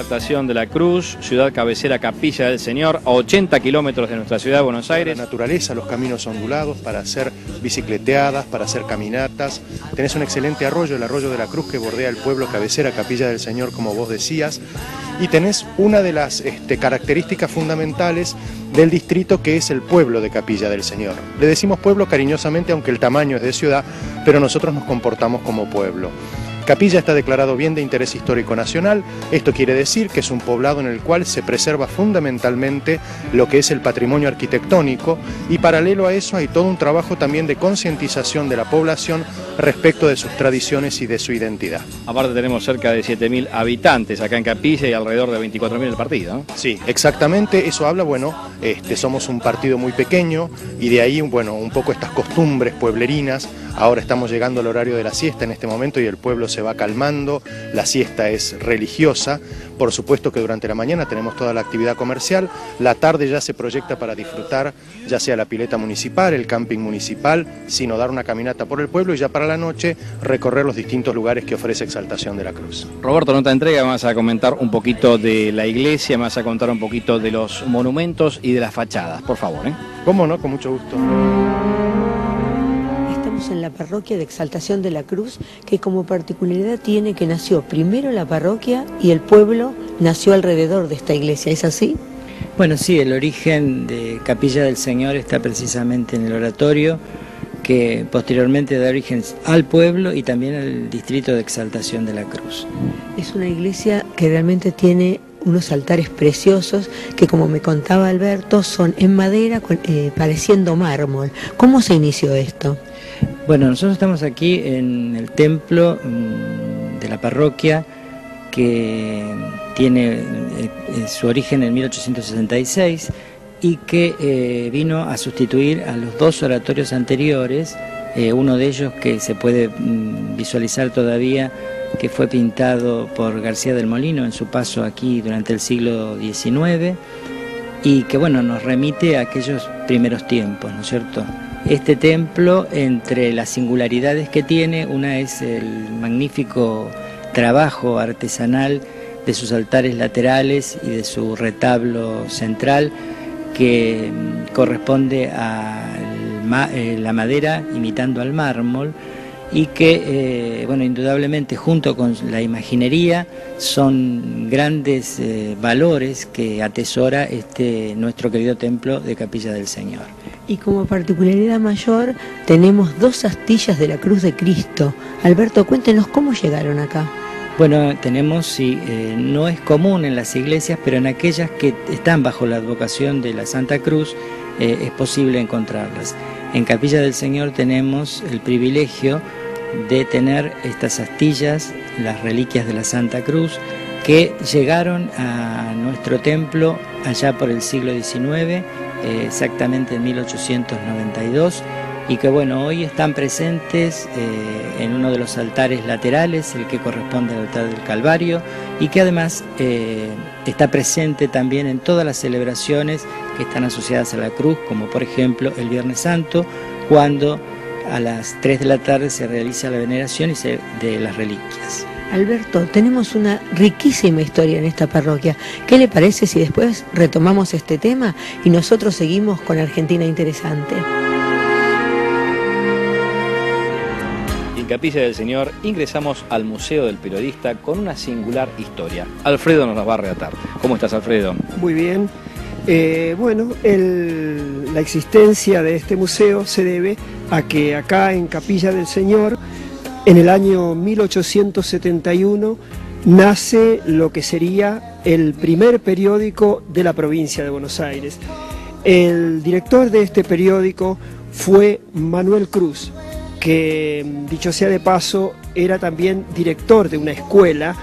Exaltación de la Cruz, ciudad cabecera Capilla del Señor, a 80 kilómetros de nuestra ciudad de Buenos Aires. La naturaleza, los caminos ondulados para hacer bicicleteadas, para hacer caminatas. Tenés un excelente arroyo, el arroyo de la Cruz, que bordea el pueblo cabecera Capilla del Señor, como vos decías. Y tenés una de las características fundamentales del distrito, que es el pueblo de Capilla del Señor. Le decimos pueblo cariñosamente, aunque el tamaño es de ciudad, pero nosotros nos comportamos como pueblo. Capilla está declarado bien de interés histórico nacional. Esto quiere decir que es un poblado en el cual se preserva fundamentalmente lo que es el patrimonio arquitectónico, y paralelo a eso hay todo un trabajo también de concientización de la población respecto de sus tradiciones y de su identidad. Aparte tenemos cerca de 7.000 habitantes acá en Capilla y alrededor de 24.000 en el partido, ¿no? Sí, exactamente, eso habla, somos un partido muy pequeño y de ahí, un poco estas costumbres pueblerinas. Ahora estamos llegando al horario de la siesta en este momento y el pueblo se va calmando, la siesta es religiosa. Por supuesto que durante la mañana tenemos toda la actividad comercial, la tarde ya se proyecta para disfrutar ya sea la pileta municipal, el camping municipal, sino dar una caminata por el pueblo, y ya para la noche recorrer los distintos lugares que ofrece Exaltación de la Cruz. Roberto, en otra entrega vas a comentar un poquito de la iglesia, vas a contar un poquito de los monumentos y de las fachadas, por favor. ¿Cómo no? Con mucho gusto. En la parroquia de Exaltación de la Cruz, que como particularidad tiene que nació primero la parroquia y el pueblo nació alrededor de esta iglesia, ¿es así? Bueno, sí, el origen de Capilla del Señor está precisamente en el oratorio, que posteriormente da origen al pueblo y también al distrito de Exaltación de la Cruz. Es una iglesia que realmente tiene unos altares preciosos que, como me contaba Alberto, son en madera pareciendo mármol. ¿Cómo se inició esto? Bueno, nosotros estamos aquí en el templo de la parroquia, que tiene su origen en 1866 y que vino a sustituir a los dos oratorios anteriores, uno de ellos que se puede visualizar todavía, que fue pintado por García del Molino en su paso aquí durante el siglo XIX, y que nos remite a aquellos primeros tiempos, ¿no es cierto? Este templo, entre las singularidades que tiene, una es el magnífico trabajo artesanal de sus altares laterales y de su retablo central, que corresponde a la madera imitando al mármol, y que, indudablemente, junto con la imaginería, son grandes valores que atesora nuestro querido templo de Capilla del Señor. Y como particularidad mayor, tenemos dos astillas de la Cruz de Cristo. Alberto, cuéntenos cómo llegaron acá. Bueno, tenemos, sí, no es común en las iglesias, pero en aquellas que están bajo la advocación de la Santa Cruz es posible encontrarlas. En Capilla del Señor tenemos el privilegio de tener estas astillas, las reliquias de la Santa Cruz, que llegaron a nuestro templo allá por el siglo XIX, exactamente en 1892, y que hoy están presentes en uno de los altares laterales, el que corresponde al altar del Calvario, y que además está presente también en todas las celebraciones que están asociadas a la cruz, como por ejemplo el Viernes Santo, cuando a las 3 de la tarde se realiza la veneración de las reliquias. Alberto, tenemos una riquísima historia en esta parroquia. ¿Qué le parece si después retomamos este tema y nosotros seguimos con Argentina Interesante? En Capilla del Señor ingresamos al Museo del Periodista con una singular historia. Alfredo nos la va a relatar. ¿Cómo estás, Alfredo? Muy bien. La existencia de este museo se debe a que acá en Capilla del Señor, en el año 1871, nace lo que sería el primer periódico de la provincia de Buenos Aires. El director de este periódico fue Manuel Cruz, que, dicho sea de paso, era también director de una escuela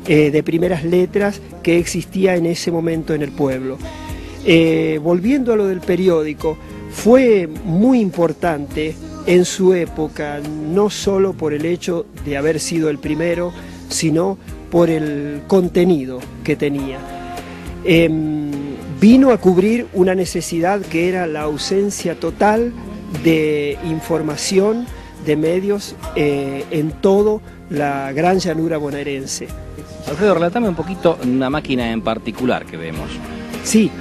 de primeras letras que existía en ese momento en el pueblo. Volviendo a lo del periódico, fue muy importante en su época, no solo por el hecho de haber sido el primero, sino por el contenido que tenía. Vino a cubrir una necesidad que era la ausencia total de información, de medios en toda la gran llanura bonaerense. Alfredo, relatame un poquito una máquina en particular que vemos. Sí,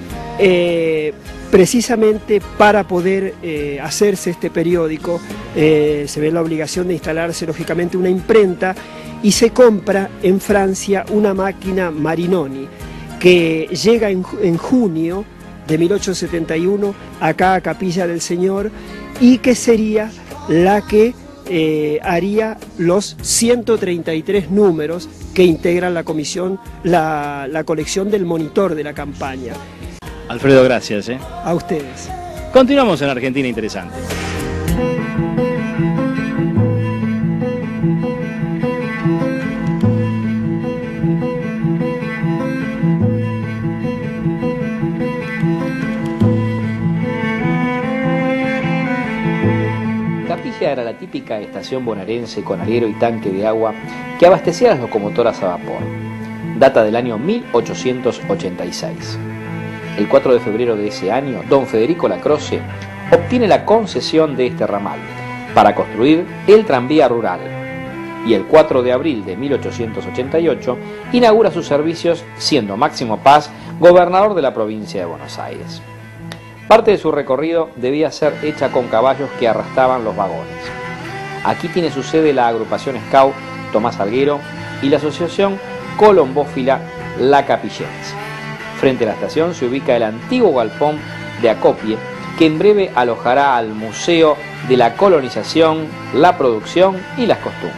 precisamente para poder hacerse este periódico se ve la obligación de instalarse lógicamente una imprenta y se compra en Francia una máquina Marinoni que llega en junio de 1871 acá a Capilla del Señor y que sería la que haría los 133 números que integran la comisión, la colección del monitor de la campaña. Alfredo, gracias. A ustedes. Continuamos en Argentina Interesante. Capilla era la típica estación bonaerense con alero y tanque de agua que abastecía a las locomotoras a vapor. Data del año 1886. El 4 de febrero de ese año, don Federico Lacroce obtiene la concesión de este ramal para construir el tranvía rural y el 4 de abril de 1888 inaugura sus servicios siendo Máximo Paz gobernador de la provincia de Buenos Aires. Parte de su recorrido debía ser hecha con caballos que arrastraban los vagones. Aquí tiene su sede la agrupación Scout Tomás Alguero y la asociación colombófila La Capillense. Frente a la estación se ubica el antiguo galpón de acopie que en breve alojará al Museo de la Colonización, la Producción y las Costumbres.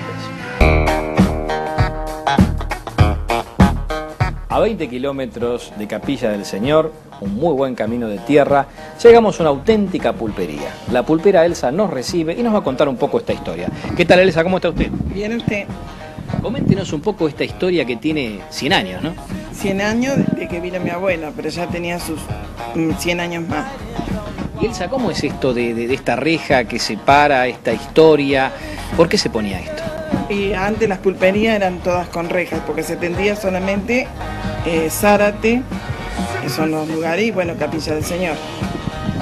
A 20 kilómetros de Capilla del Señor, un muy buen camino de tierra, llegamos a una auténtica pulpería. La pulpera Elsa nos recibe y nos va a contar un poco esta historia. ¿Qué tal, Elsa? ¿Cómo está usted? Bien, usted. Coméntenos un poco esta historia que tiene 100 años, ¿no? 100 años desde que vino mi abuela, pero ya tenía sus 100 años más. Y Elsa, ¿cómo es esto de esta reja que separa esta historia? ¿Por qué se ponía esto? Y antes las pulperías eran todas con rejas, porque se tendía solamente Zárate, que son los lugares, y bueno, Capilla del Señor.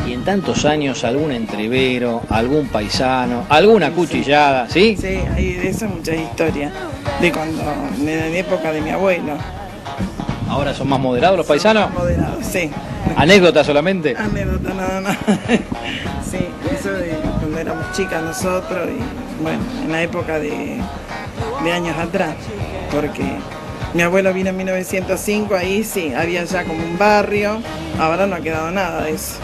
Y en tantos años, algún entrevero, algún paisano, alguna cuchillada, ¿sí? Sí, hay de eso muchas historias, de la época de mi abuelo. ¿Ahora son más moderados los paisanos? Moderados, sí. ¿Anécdota solamente? Anécdota nada más. Sí, eso de cuando éramos chicas nosotros, y bueno, en la época de años atrás, porque mi abuelo vino en 1905, ahí sí, había ya como un barrio, ahora no ha quedado nada de eso,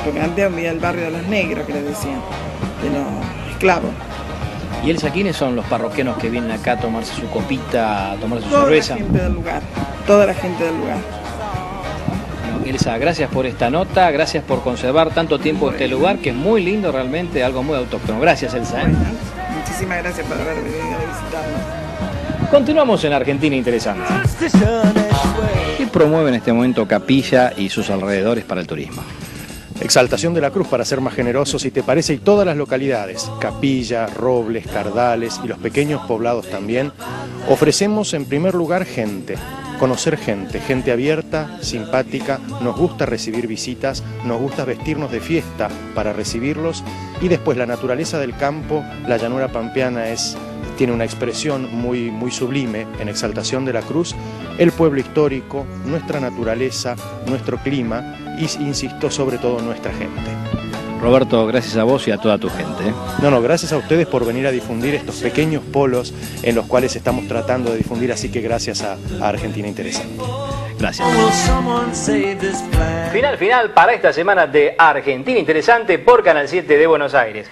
porque antes había el barrio de los negros, que le decían, de los esclavos. ¿Y Elsa, quiénes son los parroquianos que vienen acá a tomarse su copita, a tomarse su toda cerveza? Toda la gente del lugar, toda la gente del lugar. Bueno, Elsa, gracias por esta nota, gracias por conservar tanto tiempo este lugar, que es muy lindo realmente, algo muy autóctono. Gracias, Elsa. Bueno, muchísimas gracias por haber venido a visitarnos. Continuamos en Argentina Interesante. ¿Qué promueve en este momento Capilla y sus alrededores para el turismo? Exaltación de la Cruz, para ser más generosos, si te parece, y todas las localidades, Capilla, Robles, Cardales y los pequeños poblados también, ofrecemos en primer lugar gente, conocer gente abierta, simpática, nos gusta recibir visitas, nos gusta vestirnos de fiesta para recibirlos, y después la naturaleza del campo, la llanura pampeana tiene una expresión muy sublime en Exaltación de la Cruz, el pueblo histórico, nuestra naturaleza, nuestro clima y, insisto, sobre todo nuestra gente. Roberto, gracias a vos y a toda tu gente. No, gracias a ustedes por venir a difundir estos pequeños polos en los cuales estamos tratando de difundir, así que gracias a Argentina Interesante. Gracias. Final para esta semana de Argentina Interesante por Canal 7 de Buenos Aires.